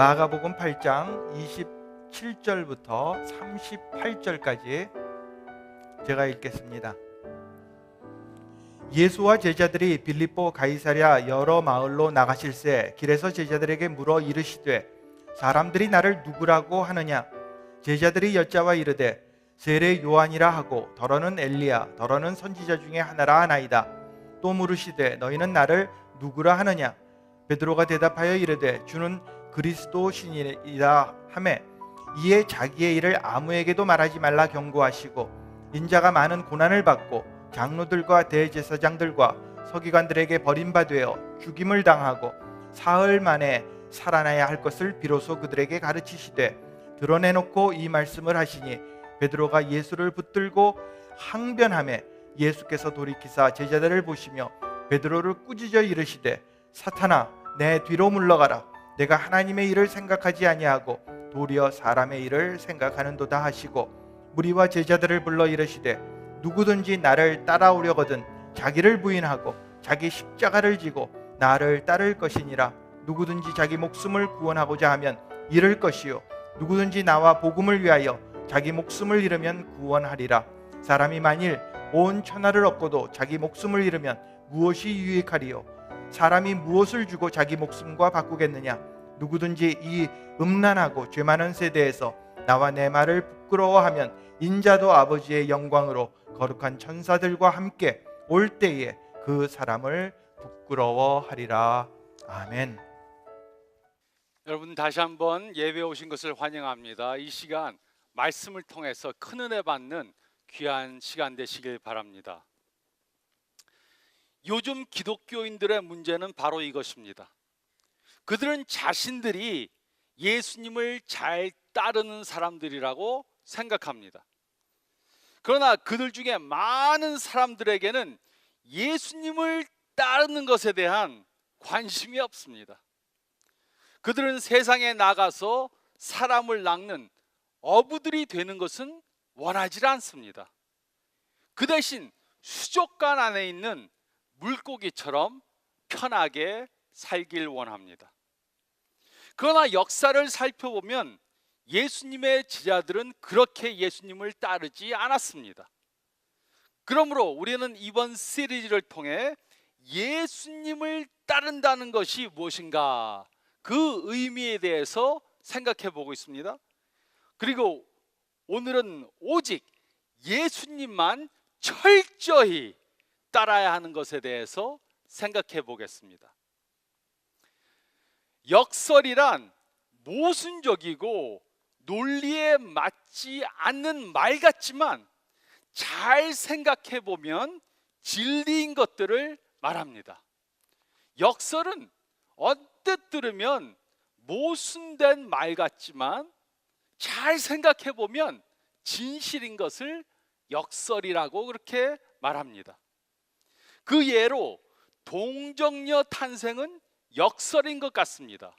마가복음 8장 27절부터 38절까지 제가 읽겠습니다. 예수와 제자들이 빌립보 가이사랴 여러 마을로 나가실새 길에서 제자들에게 물어 이르시되 사람들이 나를 누구라고 하느냐? 제자들이 여짜와 이르되 세례 요한이라 하고 더러는 엘리야 더러는 선지자 중에 하나라 하나이다. 또 물으시되 너희는 나를 누구라 하느냐? 베드로가 대답하여 이르되 주는 그리스도시니이다 하매 이에 자기의 일을 아무에게도 말하지 말라 경고하시고 인자가 많은 고난을 받고 장로들과 대제사장들과 서기관들에게 버림받되어 죽임을 당하고 사흘 만에 살아나야 할 것을 비로소 그들에게 가르치시되 드러내놓고 이 말씀을 하시니 베드로가 예수를 붙들고 항변하매 예수께서 돌이키사 제자들을 보시며 베드로를 꾸짖어 이르시되 사탄아 내 뒤로 물러가라. 내가 하나님의 일을 생각하지 아니하고 도리어 사람의 일을 생각하는도다 하시고 무리와 제자들을 불러 이르시되 누구든지 나를 따라오려거든 자기를 부인하고 자기 십자가를 지고 나를 따를 것이니라. 누구든지 자기 목숨을 구원하고자 하면 잃을 것이요 누구든지 나와 복음을 위하여 자기 목숨을 잃으면 구원하리라. 사람이 만일 온 천하를 얻고도 자기 목숨을 잃으면 무엇이 유익하리요? 사람이 무엇을 주고 자기 목숨과 바꾸겠느냐? 누구든지 이 음란하고 죄 많은 세대에서 나와 내 말을 부끄러워하면 인자도 아버지의 영광으로 거룩한 천사들과 함께 올 때에 그 사람을 부끄러워하리라. 아멘. 여러분 다시 한번 예배 오신 것을 환영합니다. 이 시간 말씀을 통해서 큰 은혜 받는 귀한 시간 되시길 바랍니다. 요즘 기독교인들의 문제는 바로 이것입니다. 그들은 자신들이 예수님을 잘 따르는 사람들이라고 생각합니다. 그러나 그들 중에 많은 사람들에게는 예수님을 따르는 것에 대한 관심이 없습니다. 그들은 세상에 나가서 사람을 낚는 어부들이 되는 것은 원하지 않습니다. 그 대신 수족관 안에 있는 물고기처럼 편하게 살길 원합니다. 그러나 역사를 살펴보면 예수님의 제자들은 그렇게 예수님을 따르지 않았습니다. 그러므로 우리는 이번 시리즈를 통해 예수님을 따른다는 것이 무엇인가 그 의미에 대해서 생각해 보고 있습니다. 그리고 오늘은 오직 예수님만 철저히 따라야 하는 것에 대해서 생각해 보겠습니다. 역설이란 모순적이고 논리에 맞지 않는 말 같지만 잘 생각해 보면 진리인 것들을 말합니다. 역설은 언뜻 들으면 모순된 말 같지만 잘 생각해 보면 진실인 것을 역설이라고 그렇게 말합니다. 그 예로 동정녀 탄생은 역설인 것 같습니다.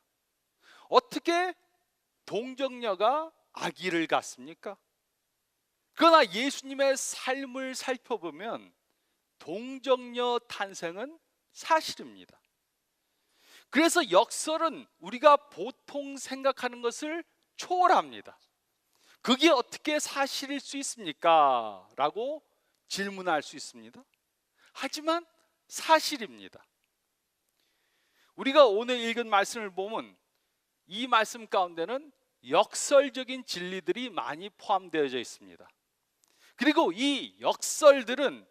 어떻게 동정녀가 아기를 갖습니까? 그러나 예수님의 삶을 살펴보면 동정녀 탄생은 사실입니다. 그래서 역설은 우리가 보통 생각하는 것을 초월합니다. 그게 어떻게 사실일 수 있습니까? 라고 질문할 수 있습니다. 하지만 사실입니다. 우리가 오늘 읽은 말씀을 보면 이 말씀 가운데는 역설적인 진리들이 많이 포함되어져 있습니다. 그리고 이 역설들은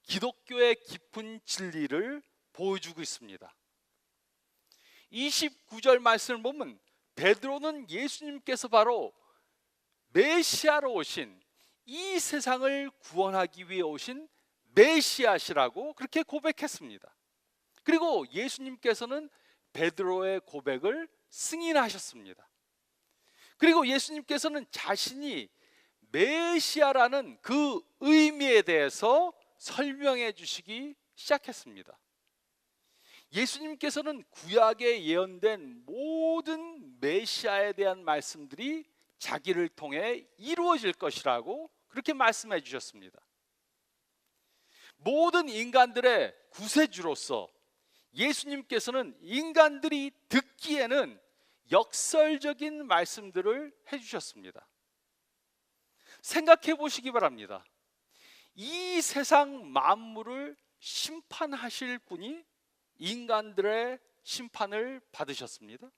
기독교의 깊은 진리를 보여주고 있습니다. 29절 말씀을 보면 베드로는 예수님께서 바로 메시아로 오신 이 세상을 구원하기 위해 오신 메시아시라고 그렇게 고백했습니다. 그리고 예수님께서는 베드로의 고백을 승인하셨습니다. 그리고 예수님께서는 자신이 메시아라는 그 의미에 대해서 설명해 주시기 시작했습니다. 예수님께서는 구약에 예언된 모든 메시아에 대한 말씀들이 자기를 통해 이루어질 것이라고 그렇게 말씀해 주셨습니다. 모든 인간들의 구세주로서 예수님께서는 인간들이 듣기에는 역설적인 말씀들을 해주셨습니다. 생각해 보시기 바랍니다. 이 세상 만물을 심판하실 분이 인간들의 심판을 받으셨습니다.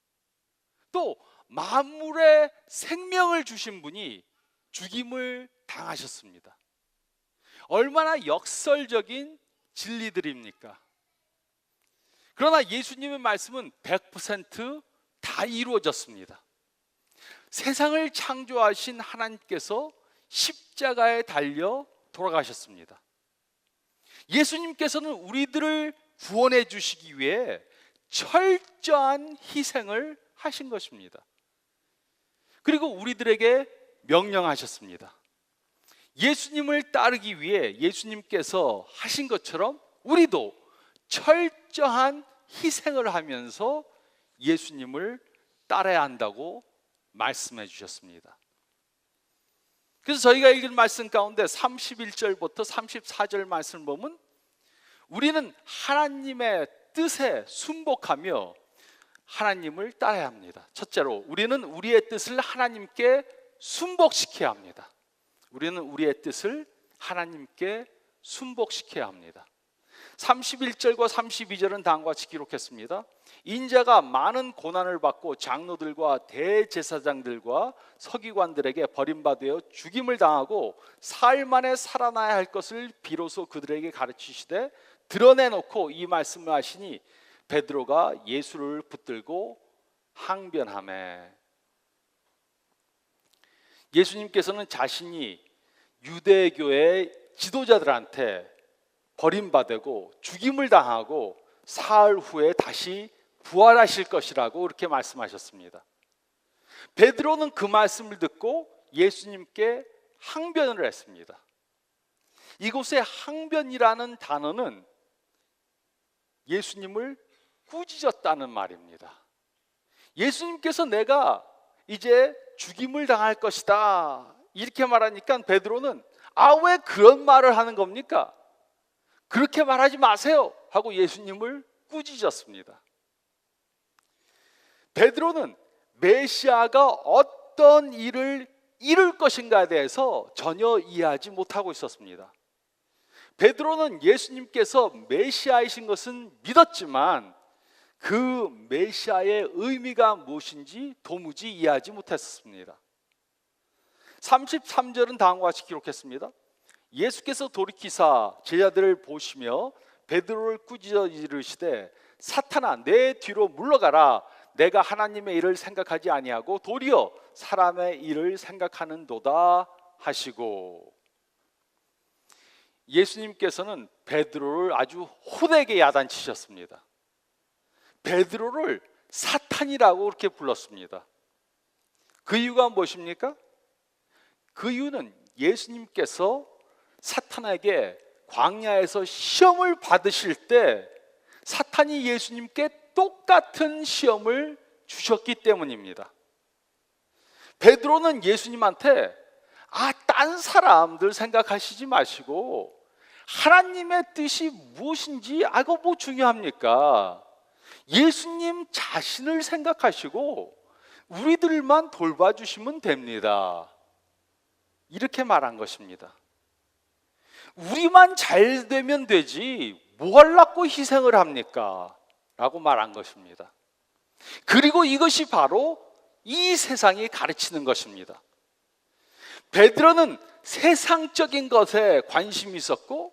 또 만물의 생명을 주신 분이 죽임을 당하셨습니다. 얼마나 역설적인 진리들입니까? 그러나 예수님의 말씀은 100% 이루어졌습니다. 세상을 창조하신 하나님께서 십자가에 달려 돌아가셨습니다. 예수님께서는 우리들을 구원해 주시기 위해 철저한 희생을 하신 것입니다. 그리고 우리들에게 명령하셨습니다. 예수님을 따르기 위해 예수님께서 하신 것처럼 우리도 철저한 희생을 하면서 예수님을 따라야 한다고 말씀해 주셨습니다. 그래서 저희가 읽은 말씀 가운데 31절부터 34절 말씀을 보면 우리는 하나님의 뜻에 순복하며 하나님을 따라야 합니다. 첫째로 우리는 우리의 뜻을 하나님께 순복시켜야 합니다. 우리는 우리의 뜻을 하나님께 순복시켜야 합니다. 31절과 32절은 다음과 같이 기록했습니다. 인자가 많은 고난을 받고 장로들과 대제사장들과 서기관들에게 버림받아 죽임을 당하고 사흘 만에 살아나야 할 것을 비로소 그들에게 가르치시되 드러내놓고 이 말씀을 하시니 베드로가 예수를 붙들고 항변하매. 예수님께서는 자신이 유대교의 지도자들한테 버림받고 죽임을 당하고 사흘 후에 다시 부활하실 것이라고 그렇게 말씀하셨습니다. 베드로는 그 말씀을 듣고 예수님께 항변을 했습니다. 이곳에 항변이라는 단어는 예수님을 꾸짖었다는 말입니다. 예수님께서 내가 이제 죽임을 당할 것이다 이렇게 말하니까 베드로는 왜 그런 말을 하는 겁니까? 그렇게 말하지 마세요 하고 예수님을 꾸짖었습니다. 베드로는 메시아가 어떤 일을 이룰 것인가에 대해서 전혀 이해하지 못하고 있었습니다. 베드로는 예수님께서 메시아이신 것은 믿었지만 그 메시아의 의미가 무엇인지 도무지 이해하지 못했습니다. 33절은 다음과 같이 기록했습니다. 예수께서 돌이키사 제자들을 보시며 베드로를 꾸짖어 이르시되 사탄아 내 뒤로 물러가라. 내가 하나님의 일을 생각하지 아니하고 도리어 사람의 일을 생각하는도다 하시고. 예수님께서는 베드로를 아주 호되게 야단치셨습니다. 베드로를 사탄이라고 그렇게 불렀습니다. 그 이유가 무엇입니까? 그 이유는 예수님께서 사탄에게 광야에서 시험을 받으실 때 사탄이 예수님께 똑같은 시험을 주셨기 때문입니다. 베드로는 예수님한테 딴 사람들 생각하시지 마시고 하나님의 뜻이 무엇인지 알고 뭐 중요합니까? 예수님 자신을 생각하시고 우리들만 돌봐주시면 됩니다. 이렇게 말한 것입니다. 우리만 잘 되면 되지 뭐 하려고 희생을 합니까? 라고 말한 것입니다. 그리고 이것이 바로 이 세상이 가르치는 것입니다. 베드로는 세상적인 것에 관심이 있었고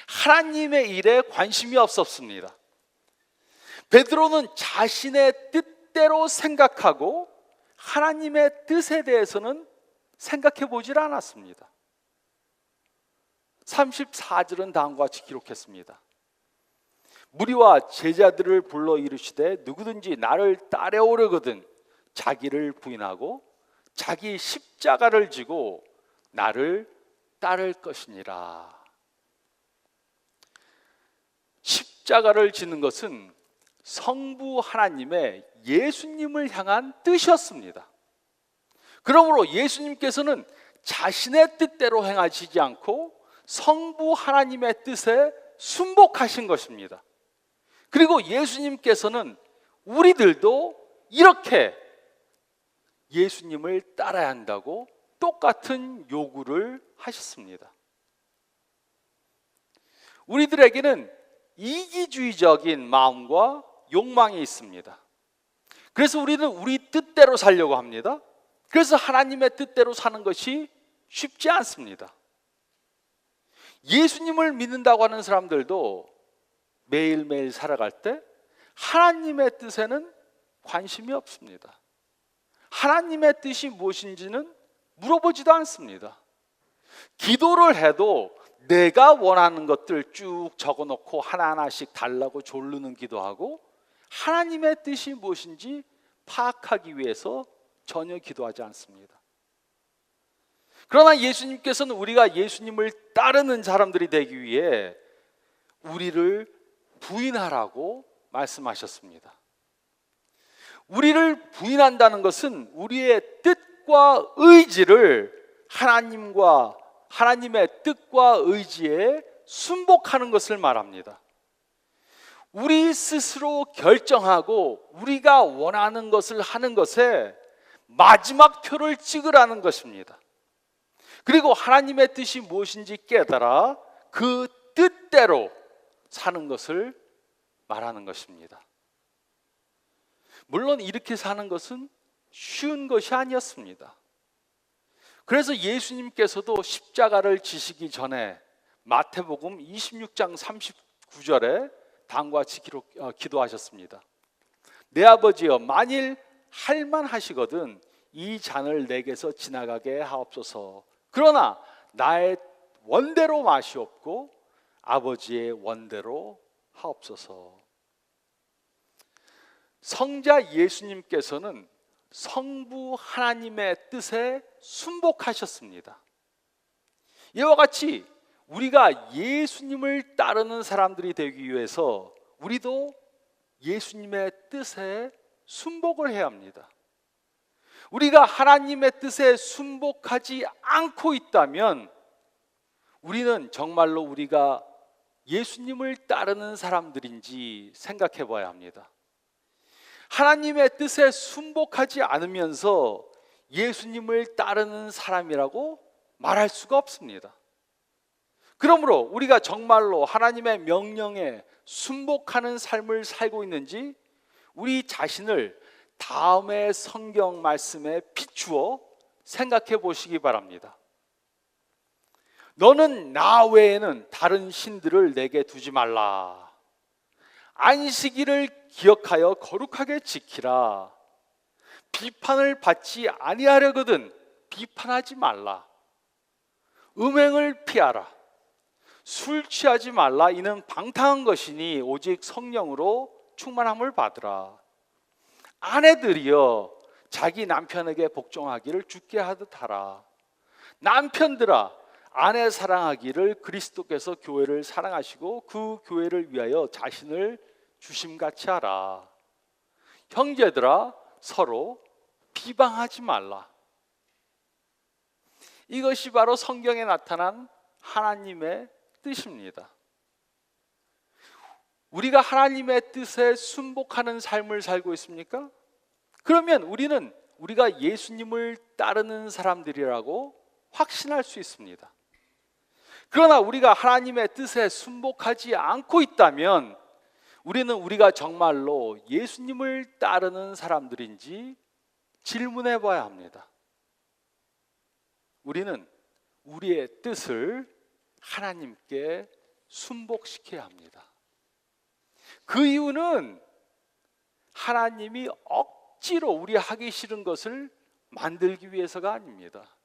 하나님의 일에 관심이 없었습니다. 베드로는 자신의 뜻대로 생각하고 하나님의 뜻에 대해서는 생각해 보질 않았습니다. 34절은 다음과 같이 기록했습니다. 무리와 제자들을 불러 이르시되 누구든지 나를 따라오려거든 자기를 부인하고 자기 십자가를 지고 나를 따를 것이니라. 십자가를 지는 것은 성부 하나님의 예수님을 향한 뜻이었습니다. 그러므로 예수님께서는 자신의 뜻대로 행하시지 않고 성부 하나님의 뜻에 순복하신 것입니다. 그리고 예수님께서는 우리들도 이렇게 예수님을 따라야 한다고 똑같은 요구를 하셨습니다. 우리들에게는 이기주의적인 마음과 욕망이 있습니다. 그래서 우리는 우리 뜻대로 살려고 합니다. 그래서 하나님의 뜻대로 사는 것이 쉽지 않습니다. 예수님을 믿는다고 하는 사람들도 매일매일 살아갈 때 하나님의 뜻에는 관심이 없습니다. 하나님의 뜻이 무엇인지는 물어보지도 않습니다. 기도를 해도 내가 원하는 것들 쭉 적어놓고 하나하나씩 달라고 조르는 기도하고 하나님의 뜻이 무엇인지 파악하기 위해서 전혀 기도하지 않습니다. 그러나 예수님께서는 우리가 예수님을 따르는 사람들이 되기 위해 우리를 부인하라고 말씀하셨습니다. 우리를 부인한다는 것은 우리의 뜻과 의지를 하나님의 뜻과 의지에 순복하는 것을 말합니다. 우리 스스로 결정하고 우리가 원하는 것을 하는 것에 마지막 표를 찍으라는 것입니다. 그리고 하나님의 뜻이 무엇인지 깨달아 그 뜻대로 사는 것을 말하는 것입니다. 물론 이렇게 사는 것은 쉬운 것이 아니었습니다. 그래서 예수님께서도 십자가를 지시기 전에 마태복음 26장 39절에 다음과 같이 기도하셨습니다. 내 아버지여, 만일 할만하시거든 이 잔을 내게서 지나가게 하옵소서. 그러나 나의 원대로 마시옵고 아버지의 원대로 하옵소서. 성자 예수님께서는 성부 하나님의 뜻에 순복하셨습니다. 이와 같이 우리가 예수님을 따르는 사람들이 되기 위해서 우리도 예수님의 뜻에 순복을 해야 합니다. 우리가 하나님의 뜻에 순복하지 않고 있다면 우리는 정말로 우리가 예수님을 따르는 사람들인지 생각해 봐야 합니다. 하나님의 뜻에 순복하지 않으면서 예수님을 따르는 사람이라고 말할 수가 없습니다. 그러므로 우리가 정말로 하나님의 명령에 순복하는 삶을 살고 있는지 우리 자신을 다음의 성경 말씀에 비추어 생각해 보시기 바랍니다. 너는 나 외에는 다른 신들을 내게 두지 말라. 안식일을 기억하여 거룩하게 지키라. 비판을 받지 아니하려거든 비판하지 말라. 음행을 피하라. 술 취하지 말라. 이는 방탕한 것이니 오직 성령으로 충만함을 받으라. 아내들이여 자기 남편에게 복종하기를 주께 하듯 하라. 남편들아 아내 사랑하기를 그리스도께서 교회를 사랑하시고 그 교회를 위하여 자신을 주심같이 하라. 형제들아 서로 비방하지 말라. 이것이 바로 성경에 나타난 하나님의 뜻입니다. 우리가 하나님의 뜻에 순복하는 삶을 살고 있습니까? 그러면 우리가 예수님을 따르는 사람들이라고 확신할 수 있습니다. 그러나 우리가 하나님의 뜻에 순복하지 않고 있다면 우리가 정말로 예수님을 따르는 사람들인지 질문해 봐야 합니다. 우리는 우리의 뜻을 하나님께 순복시켜야 합니다. 그 이유는 하나님이 억지로 우리 하기 싫은 것을 만들기 위해서가 아닙니다.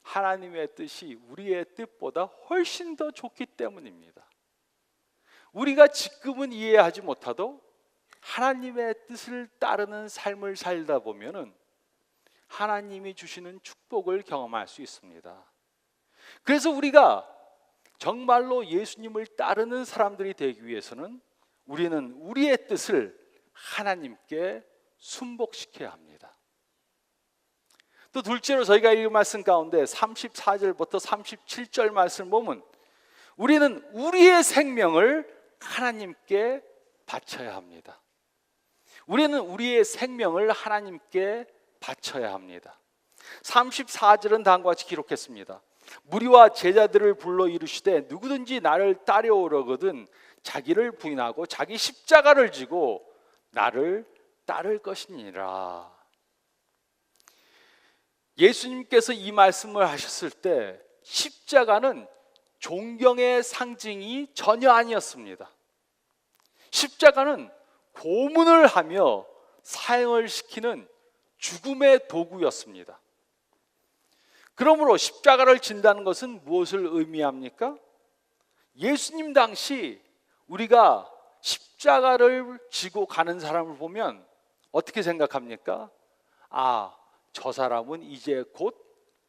하나님의 뜻이 우리의 뜻보다 훨씬 더 좋기 때문입니다. 우리가 지금은 이해하지 못하도 하나님의 뜻을 따르는 삶을 살다 보면은 하나님이 주시는 축복을 경험할 수 있습니다. 그래서 우리가 정말로 예수님을 따르는 사람들이 되기 위해서는 우리는 우리의 뜻을 하나님께 순복시켜야 합니다. 또 둘째로 저희가 읽은 말씀 가운데 34절부터 37절 말씀 보면 우리는 우리의 생명을 하나님께 바쳐야 합니다. 우리는 우리의 생명을 하나님께 바쳐야 합니다. 34절은 다음과 같이 기록했습니다. 무리와 제자들을 불러 이르시되 누구든지 나를 따려오려거든 자기를 부인하고 자기 십자가를 지고 나를 따를 것이니라. 예수님께서 이 말씀을 하셨을 때 십자가는 존경의 상징이 전혀 아니었습니다. 십자가는 고문을 하며 사형을 시키는 죽음의 도구였습니다. 그러므로 십자가를 진다는 것은 무엇을 의미합니까? 예수님 당시 우리가 십자가를 지고 가는 사람을 보면 어떻게 생각합니까? 아, 저 사람은 이제 곧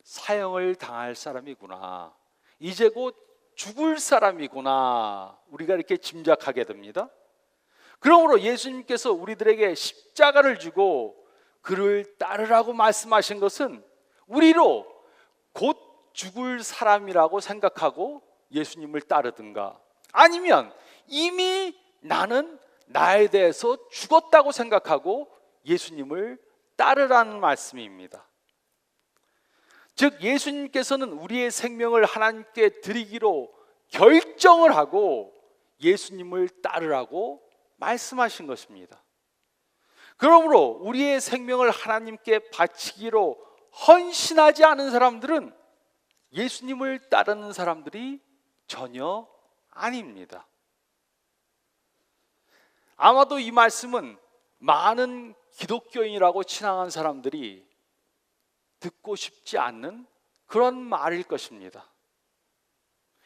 사형을 당할 사람이구나. 이제 곧 죽을 사람이구나. 우리가 이렇게 짐작하게 됩니다. 그러므로 예수님께서 우리들에게 십자가를 지고 그를 따르라고 말씀하신 것은 우리로 곧 죽을 사람이라고 생각하고 예수님을 따르든가, 아니면 이미 나는 나에 대해서 죽었다고 생각하고 예수님을 따르라는 말씀입니다. 즉 예수님께서는 우리의 생명을 하나님께 드리기로 결정을 하고 예수님을 따르라고 말씀하신 것입니다. 그러므로 우리의 생명을 하나님께 바치기로 헌신하지 않은 사람들은 예수님을 따르는 사람들이 전혀 아닙니다. 아마도 이 말씀은 많은 기독교인이라고 칭하는 사람들이 듣고 싶지 않는 그런 말일 것입니다.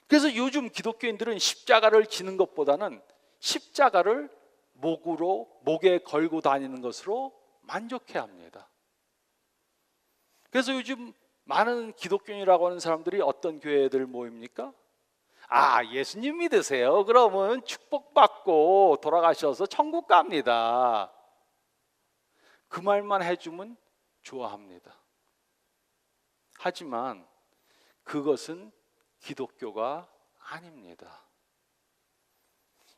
그래서 요즘 기독교인들은 십자가를 지는 것보다는 십자가를 목에 걸고 다니는 것으로 만족해 합니다. 그래서 요즘 많은 기독교인이라고 하는 사람들이 어떤 교회들 모입니까? 아, 예수님 믿으세요? 그러면 축복받고 돌아가셔서 천국 갑니다. 그 말만 해주면 좋아합니다. 하지만 그것은 기독교가 아닙니다.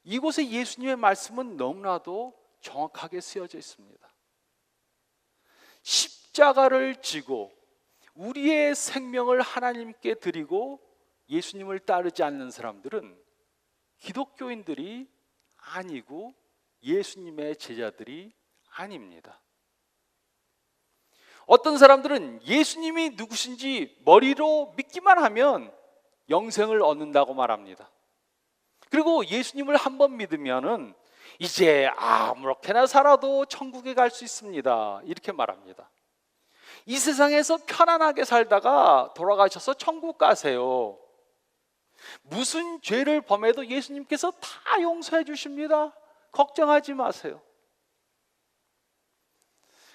이곳에 예수님의 말씀은 너무나도 정확하게 쓰여져 있습니다. 십자가를 지고 우리의 생명을 하나님께 드리고 예수님을 따르지 않는 사람들은 기독교인들이 아니고 예수님의 제자들이 아닙니다. 어떤 사람들은 예수님이 누구신지 머리로 믿기만 하면 영생을 얻는다고 말합니다. 그리고 예수님을 한번 믿으면은 이제 아무렇게나 살아도 천국에 갈 수 있습니다. 이렇게 말합니다. 이 세상에서 편안하게 살다가 돌아가셔서 천국 가세요. 무슨 죄를 범해도 예수님께서 다 용서해 주십니다. 걱정하지 마세요.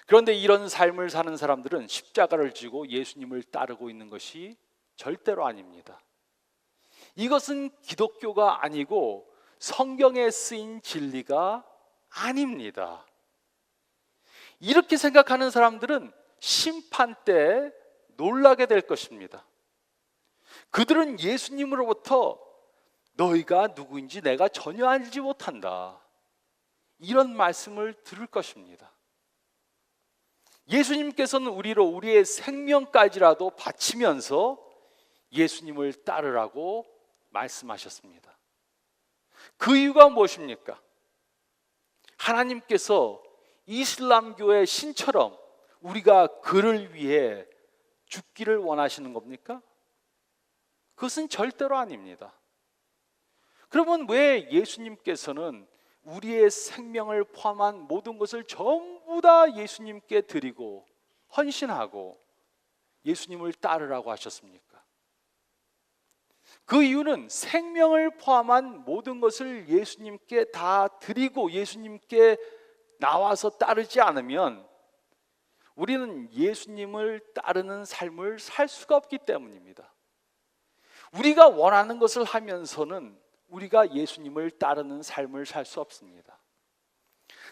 그런데 이런 삶을 사는 사람들은 십자가를 지고 예수님을 따르고 있는 것이 절대로 아닙니다. 이것은 기독교가 아니고 성경에 쓰인 진리가 아닙니다. 이렇게 생각하는 사람들은 심판 때 놀라게 될 것입니다. 그들은 예수님으로부터 너희가 누구인지 내가 전혀 알지 못한다, 이런 말씀을 들을 것입니다. 예수님께서는 우리로 우리의 생명까지라도 바치면서 예수님을 따르라고 말씀하셨습니다. 그 이유가 무엇입니까? 하나님께서 이슬람교의 신처럼 우리가 그를 위해 죽기를 원하시는 겁니까? 그것은 절대로 아닙니다. 그러면 왜 예수님께서는 우리의 생명을 포함한 모든 것을 전부 다 예수님께 드리고 헌신하고 예수님을 따르라고 하셨습니까? 그 이유는 생명을 포함한 모든 것을 예수님께 다 드리고 예수님께 나와서 따르지 않으면 우리는 예수님을 따르는 삶을 살 수가 없기 때문입니다. 우리가 원하는 것을 하면서는 우리가 예수님을 따르는 삶을 살 수 없습니다.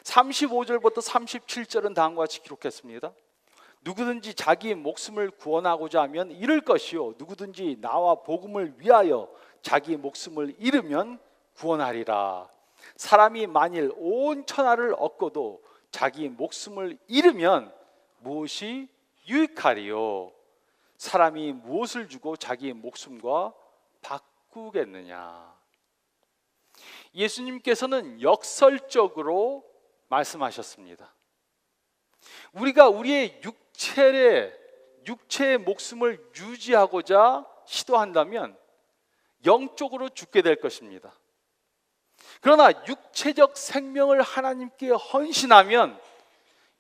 35절부터 37절은 다음과 같이 기록했습니다. 누구든지 자기 목숨을 구원하고자 하면 잃을 것이요 누구든지 나와 복음을 위하여 자기 목숨을 잃으면 구원하리라. 사람이 만일 온 천하를 얻고도 자기 목숨을 잃으면 무엇이 유익하리요? 사람이 무엇을 주고 자기 목숨과 바꾸겠느냐? 예수님께서는 역설적으로 말씀하셨습니다. 우리가 우리의 육체의 목숨을 유지하고자 시도한다면 영적으로 죽게 될 것입니다. 그러나 육체적 생명을 하나님께 헌신하면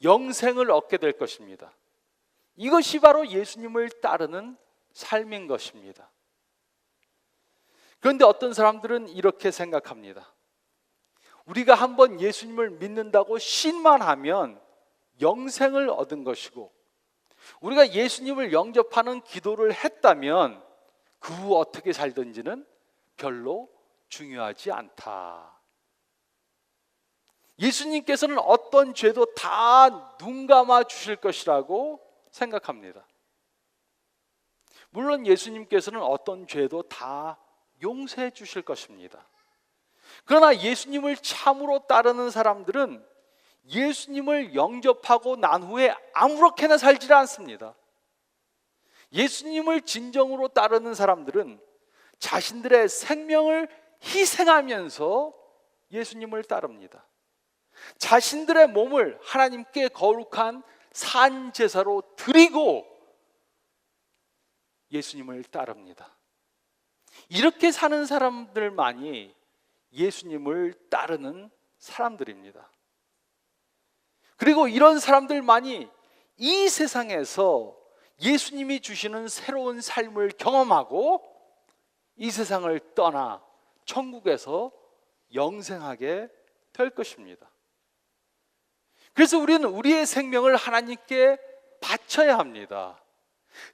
영생을 얻게 될 것입니다. 이것이 바로 예수님을 따르는 삶인 것입니다. 그런데 어떤 사람들은 이렇게 생각합니다. 우리가 한번 예수님을 믿는다고 신만 하면 영생을 얻은 것이고, 우리가 예수님을 영접하는 기도를 했다면 그 후 어떻게 살든지는 별로 중요하지 않다. 예수님께서는 어떤 죄도 다 눈 감아 주실 것이라고 생각합니다. 물론 예수님께서는 어떤 죄도 다 용서해 주실 것입니다. 그러나 예수님을 참으로 따르는 사람들은 예수님을 영접하고 난 후에 아무렇게나 살지 않습니다. 예수님을 진정으로 따르는 사람들은 자신들의 생명을 희생하면서 예수님을 따릅니다. 자신들의 몸을 하나님께 거룩한 산 제사로 드리고 예수님을 따릅니다. 이렇게 사는 사람들만이 예수님을 따르는 사람들입니다. 그리고 이런 사람들만이 이 세상에서 예수님이 주시는 새로운 삶을 경험하고 이 세상을 떠나 천국에서 영생하게 될 것입니다. 그래서 우리는 우리의 생명을 하나님께 바쳐야 합니다.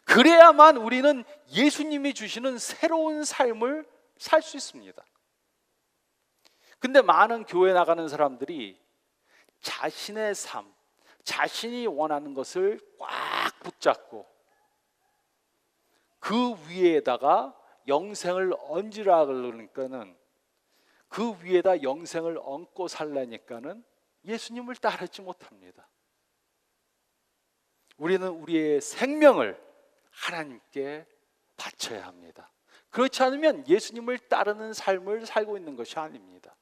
그래야만 우리는 예수님이 주시는 새로운 삶을 살 수 있습니다. 근데 많은 교회 나가는 사람들이 자신의 삶, 자신이 원하는 것을 꽉 붙잡고 그 위에다가 영생을 얹으라 그러니까는, 그 위에다 영생을 얹고 살라니까는 예수님을 따르지 못합니다. 우리는 우리의 생명을 하나님께 바쳐야 합니다. 그렇지 않으면 예수님을 따르는 삶을 살고 있는 것이 아닙니다.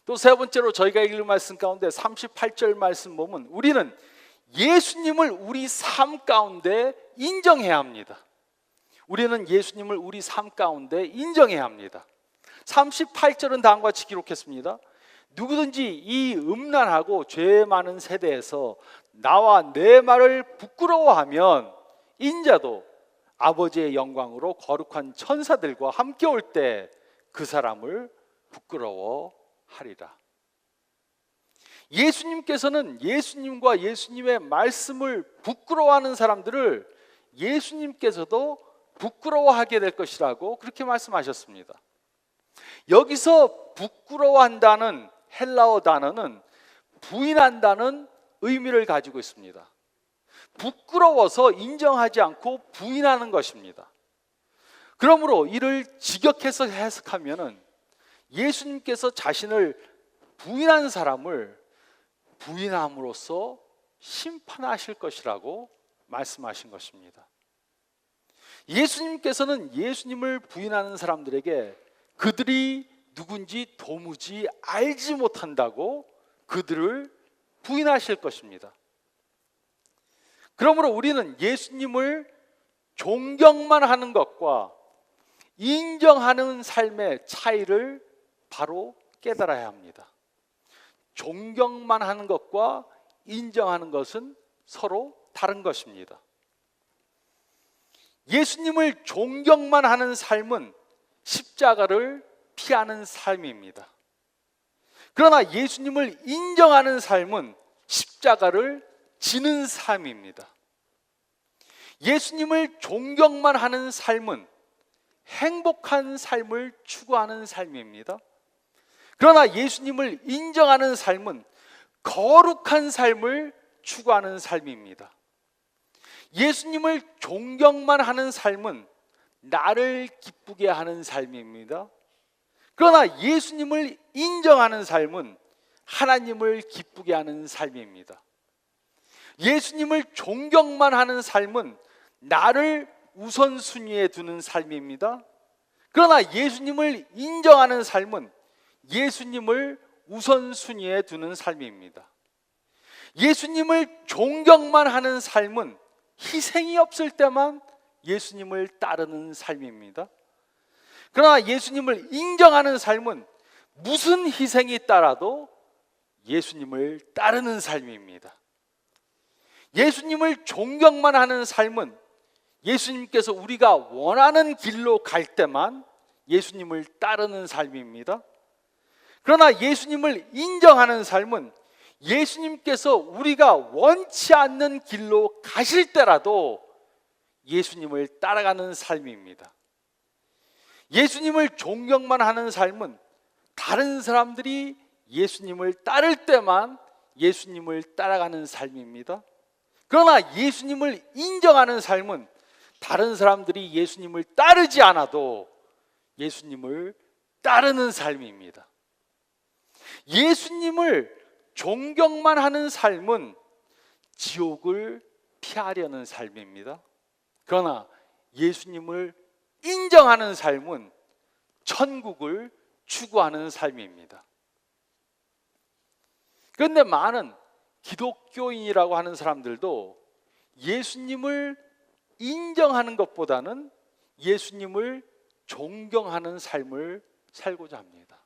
또 세 번째로 저희가 읽은 말씀 가운데 38절 말씀 보면 우리는 예수님을 우리 삶 가운데 인정해야 합니다. 우리는 예수님을 우리 삶 가운데 인정해야 합니다. 38절은 다음과 같이 기록했습니다. 누구든지 이 음란하고 죄 많은 세대에서 나와 내 말을 부끄러워하면 인자도 아버지의 영광으로 거룩한 천사들과 함께 올 때 그 사람을 부끄러워하리라. 예수님께서는 예수님과 예수님의 말씀을 부끄러워하는 사람들을 예수님께서도 부끄러워하게 될 것이라고 그렇게 말씀하셨습니다. 여기서 부끄러워한다는 헬라어 단어는 부인한다는 의미를 가지고 있습니다. 부끄러워서 인정하지 않고 부인하는 것입니다. 그러므로 이를 직역해서 해석하면은 예수님께서 자신을 부인한 사람을 부인함으로써 심판하실 것이라고 말씀하신 것입니다. 예수님께서는 예수님을 부인하는 사람들에게 그들이 누군지 도무지 알지 못한다고 그들을 부인하실 것입니다. 그러므로 우리는 예수님을 존경만 하는 것과 인정하는 삶의 차이를 바로 깨달아야 합니다. 존경만 하는 것과 인정하는 것은 서로 다른 것입니다. 예수님을 존경만 하는 삶은 십자가를 피하는 삶입니다. 그러나 예수님을 인정하는 삶은 십자가를 지는 삶입니다. 예수님을 존경만 하는 삶은 행복한 삶을 추구하는 삶입니다. 그러나 예수님을 인정하는 삶은 거룩한 삶을 추구하는 삶입니다. 예수님을 존경만 하는 삶은 나를 기쁘게 하는 삶입니다. 그러나 예수님을 인정하는 삶은 하나님을 기쁘게 하는 삶입니다. 예수님을 존경만 하는 삶은 나를 우선순위에 두는 삶입니다. 그러나 예수님을 인정하는 삶은 예수님을 우선순위에 두는 삶입니다. 예수님을 존경만 하는 삶은 희생이 없을 때만 예수님을 따르는 삶입니다. 그러나 예수님을 인정하는 삶은 무슨 희생이 있더라도 예수님을 따르는 삶입니다. 예수님을 존경만 하는 삶은 예수님께서 우리가 원하는 길로 갈 때만 예수님을 따르는 삶입니다. 그러나 예수님을 인정하는 삶은 예수님께서 우리가 원치 않는 길로 가실 때라도 예수님을 따라가는 삶입니다. 예수님을 존경만 하는 삶은 다른 사람들이 예수님을 따를 때만 예수님을 따라가는 삶입니다. 그러나 예수님을 인정하는 삶은 다른 사람들이 예수님을 따르지 않아도 예수님을 따르는 삶입니다. 예수님을 존경만 하는 삶은 지옥을 피하려는 삶입니다. 그러나 예수님을 인정하는 삶은 천국을 추구하는 삶입니다. 그런데 많은 기독교인이라고 하는 사람들도 예수님을 인정하는 것보다는 예수님을 존경하는 삶을 살고자 합니다.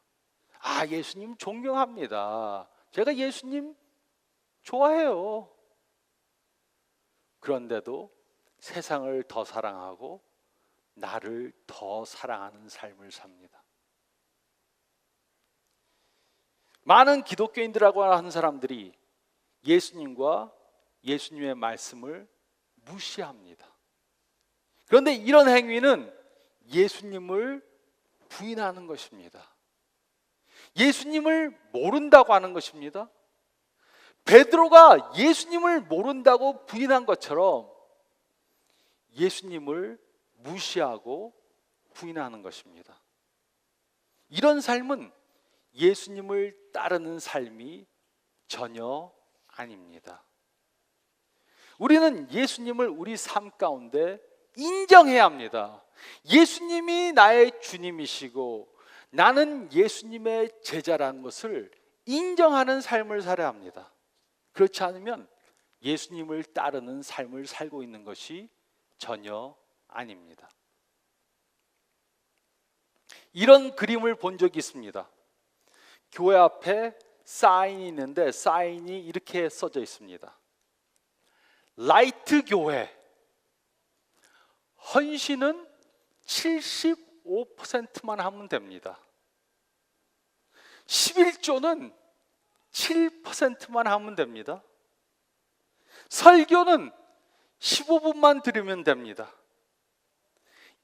아, 예수님 존경합니다. 제가 예수님 좋아해요. 그런데도 세상을 더 사랑하고 나를 더 사랑하는 삶을 삽니다. 많은 기독교인들이라고 하는 사람들이 예수님과 예수님의 말씀을 무시합니다. 그런데 이런 행위는 예수님을 부인하는 것입니다. 예수님을 모른다고 하는 것입니다. 베드로가 예수님을 모른다고 부인한 것처럼 예수님을 무시하고 부인하는 것입니다. 이런 삶은 예수님을 따르는 삶이 전혀 아닙니다. 우리는 예수님을 우리 삶 가운데 인정해야 합니다. 예수님이 나의 주님이시고 나는 예수님의 제자라는 것을 인정하는 삶을 살아야 합니다. 그렇지 않으면 예수님을 따르는 삶을 살고 있는 것이 전혀 아닙니다. 이런 그림을 본 적이 있습니다. 교회 앞에 사인이 있는데 사인이 이렇게 써져 있습니다. 라이트 교회, 헌신은 75%만 하면 됩니다. 11조는 7%만 하면 됩니다. 설교는 15분만 들으면 됩니다.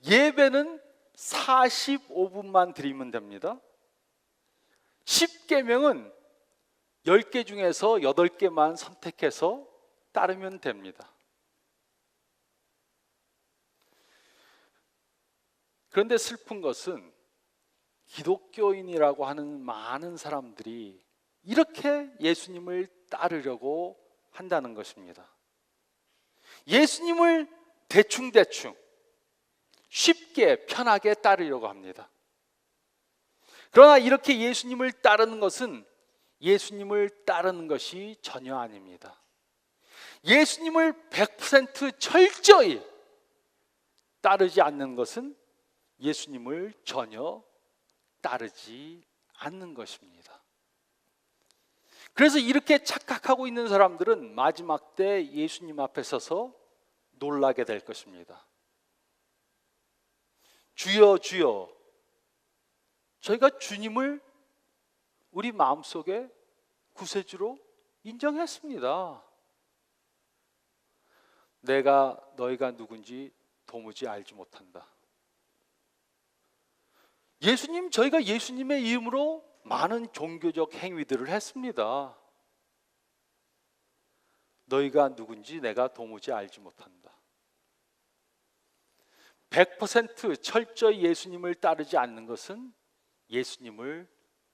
예배는 45분만 드리면 됩니다. 10계명은 10개 중에서 8개만 선택해서 따르면 됩니다. 그런데 슬픈 것은 기독교인이라고 하는 많은 사람들이 이렇게 예수님을 따르려고 한다는 것입니다. 예수님을 대충대충 쉽게 편하게 따르려고 합니다. 그러나 이렇게 예수님을 따르는 것은 예수님을 따르는 것이 전혀 아닙니다. 예수님을 100% 철저히 따르지 않는 것은 예수님을 전혀 따르지 않는 것입니다. 그래서 이렇게 착각하고 있는 사람들은 마지막 때 예수님 앞에 서서 놀라게 될 것입니다. 주여 주여, 저희가 주님을 우리 마음속에 구세주로 인정했습니다. 내가 너희가 누군지 도무지 알지 못한다. 예수님, 저희가 예수님의 이름으로 많은 종교적 행위들을 했습니다. 너희가 누군지 내가 도무지 알지 못한다. 100% 철저히 예수님을 따르지 않는 것은 예수님을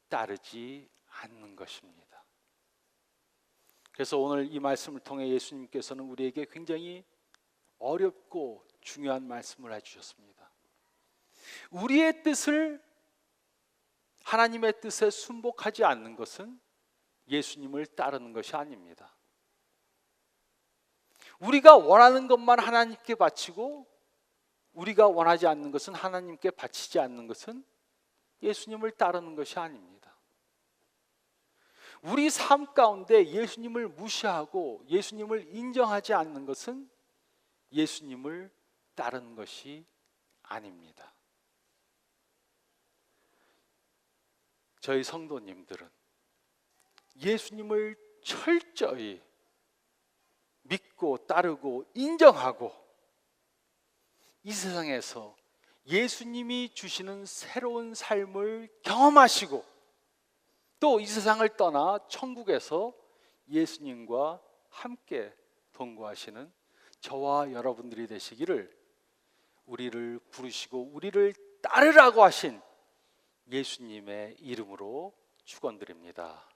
따르지 않는 것입니다. 그래서 오늘 이 말씀을 통해 예수님께서는 우리에게 굉장히 어렵고 중요한 말씀을 해주셨습니다. 우리의 뜻을 하나님의 뜻에 순복하지 않는 것은 예수님을 따르는 것이 아닙니다. 우리가 원하는 것만 하나님께 바치고 우리가 원하지 않는 것은 하나님께 바치지 않는 것은 예수님을 따르는 것이 아닙니다. 우리 삶 가운데 예수님을 무시하고 예수님을 인정하지 않는 것은 예수님을 따르는 것이 아닙니다. 저희 성도님들은 예수님을 철저히 믿고 따르고 인정하고 이 세상에서 예수님이 주시는 새로운 삶을 경험하시고 또 이 세상을 떠나 천국에서 예수님과 함께 동거하시는 저와 여러분들이 되시기를 우리를 부르시고 우리를 따르라고 하신 예수님의 이름으로 축원드립니다.